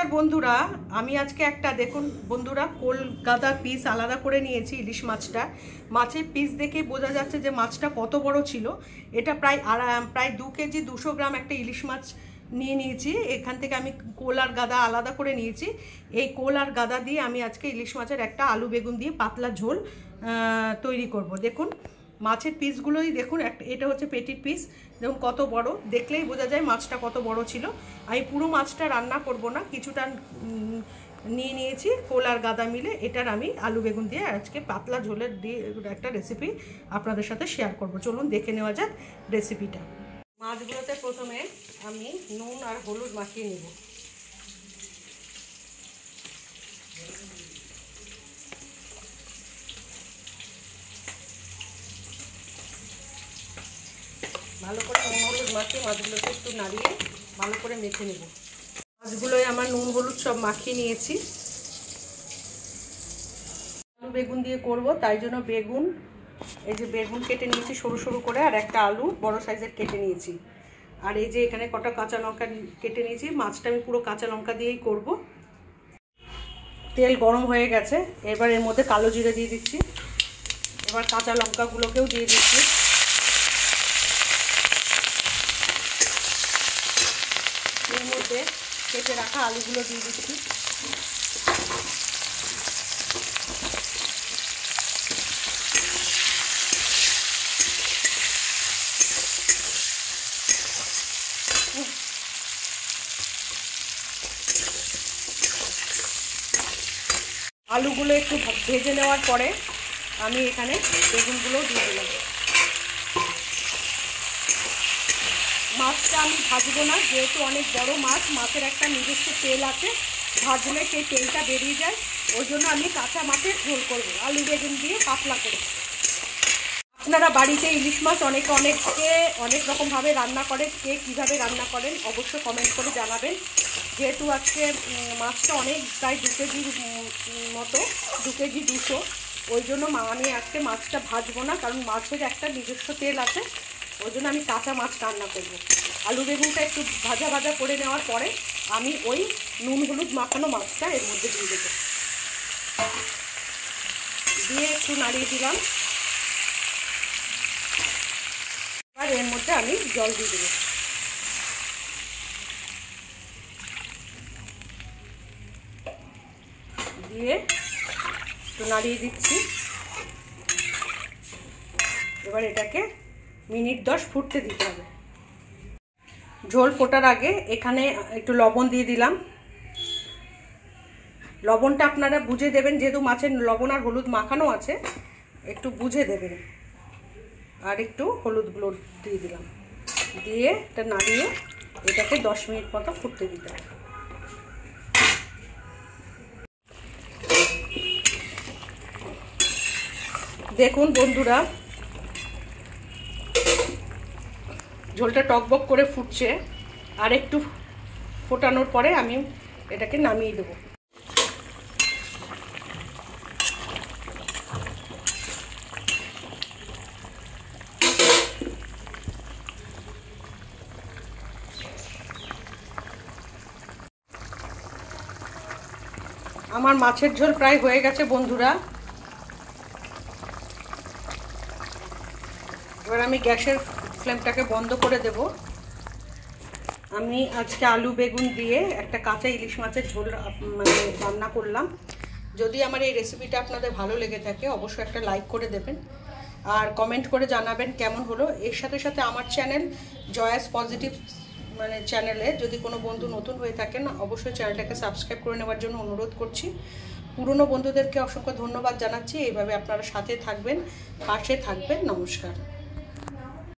নমস্কার বন্ধুরা, আমি আজকে একটা দেখুন বন্ধুরা কলকাতার পিস আলাদা করে নিয়েছি। ইলিশ মাছটা, মাছের পিস দেখে বোঝা যাচ্ছে যে মাছটা কত বড় ছিল। এটা প্রায় 2 কেজি 200 গ্রাম একটা ইলিশ মাছ নিয়ে নিয়েছি। এখান থেকে আমি কোল আর গাদা আলাদা করে নিয়েছি। এই কোল আর গাদা দিয়ে আমি আজকে ইলিশ মাছের একটা আলু বেগুন দিয়ে পাতলা ঝোল তৈরি করব। দেখুন মাছের পিসগুলোই দেখুন, এটা হচ্ছে পেটির পিস। দেখুন কত বড়, দেখলেই বোঝা যায় মাছটা কত বড় ছিল। আমি পুরো মাছটা রান্না করব না, কিছুটা নিয়ে নিয়েছি কোল আর গাদা মিলে। এটার আমি আলু বেগুন দিয়ে আজকে পাতলা ঝোলের দিয়ে একটা রেসিপি আপনাদের সাথে শেয়ার করব। চলুন দেখে নেওয়া যাক রেসিপিটা। মাছগুলোতে প্রথমে আমি নুন আর হলুদ মাখিয়ে নেব। ভালো করে নুন হলুদ মাখিয়ে মাছগুলোকে একটু নাড়িয়ে ভালো করে মেখে নেব। মাছগুলোয় আমার নুন হলুদ সব মাখিয়ে নিয়েছি। আলু বেগুন দিয়ে করব, তাই জন্য বেগুন, এই যে বেগুন কেটে নিয়েছি সরু সরু করে, আর একটা আলু বড় সাইজের কেটে নিয়েছি। আর এই যে এখানে কটা কাঁচা লঙ্কা কেটে নিয়েছি। মাছটা আমি পুরো কাঁচা লঙ্কা দিয়েই করব। তেল গরম হয়ে গেছে, এবার এর মধ্যে কালো জিরে দিয়ে দিচ্ছি। এবার কাঁচা লঙ্কাগুলোকেও দিয়ে দিচ্ছি। এর মধ্যে কেটে রাখা আলুগুলো দিয়ে দিচ্ছি। আলুগুলো একটু ভেজে নেওয়ার পরে আমি এখানে বেগুনগুলো দিয়ে দিলাম। মাছটা আমি ভাজবো না, যেহেতু অনেক বড় মাছ, মাছের একটা নিজস্ব তেল আছে, ভাজলে সেই তেলটা বেরিয়ে যায়। ওই জন্য আমি কাঁচা মাছের ঝোল করবো আলু বেগুন দিয়ে পাতলা করে। আপনারা বাড়িতে ইলিশ মাছ অনেকে অনেক রকমভাবে রান্না করেন। কে কীভাবে রান্না করেন অবশ্যই কমেন্ট করে জানাবেন। যেহেতু আজকে মাছটা অনেক, প্রায় 2 কেজির মতো, 2 কেজি 200, ওই জন্য আমি আজকে মাছটা ভাজবো না, কারণ মাছের একটা নিজস্ব তেল আছে। ওই জন্য আমি কাঁচা মাছ রান্না করব। আলু বেগুনটা একটু ভাজা ভাজা করে নেওয়ার পরে আমি ওই নুন হলুদ মাখানো মাছটা এর মধ্যে দিয়ে দেবো। দিয়ে একটু নাড়িয়ে দিলাম। আর এর মধ্যে আমি জল দিয়ে দেবো। দিয়ে একটু নাড়িয়ে দিচ্ছি। এবার এটাকে মিনিট 10 ফুটতে দিতে হবে। ঝোল ফোটার আগে এখানে একটু লবণ দিয়ে দিলাম। লবণটা আপনারা বুঝে দেবেন, যেহেতু মাছের লবণ আর হলুদ মাখানো আছে, একটু বুঝে দেবেন। আর একটু হলুদ গুঁড়ো দিয়ে দিলাম। দিয়ে এটা নাড়িয়ে এটাকে 10 মিনিট মতো ফুটতে দিতে হবে। দেখুন বন্ধুরা, ঝোলটা টকবক করে ফুটছে। আর একটু ফোটানোর পরে আমি এটাকে নামিয়ে দেবো। আমার মাছের ঝোল প্রায় হয়ে গেছে বন্ধুরা। এবার আমি গ্যাসের ফ্লেমটাকে বন্ধ করে দেব। আমি আজকে আলু বেগুন দিয়ে একটা কাঁচা ইলিশ মাছের ঝোল রান্না করলাম। যদি আমার এই রেসিপিটা আপনাদের ভালো লেগে থাকে অবশ্যই একটা লাইক করে দেবেন, আর কমেন্ট করে জানাবেন কেমন হলো। এর সাথে সাথে আমার চ্যানেল জয়াস পজিটিভ চ্যানেলে যদি কোনো বন্ধু নতুন হয়ে থাকেন অবশ্যই চ্যানেলটাকে সাবস্ক্রাইব করে নেওয়ার জন্য অনুরোধ করছি। পুরনো বন্ধুদেরকে অসংখ্য ধন্যবাদ জানাচ্ছি। এইভাবে আপনারা সাথে থাকবেন, পাশে থাকবেন। নমস্কার।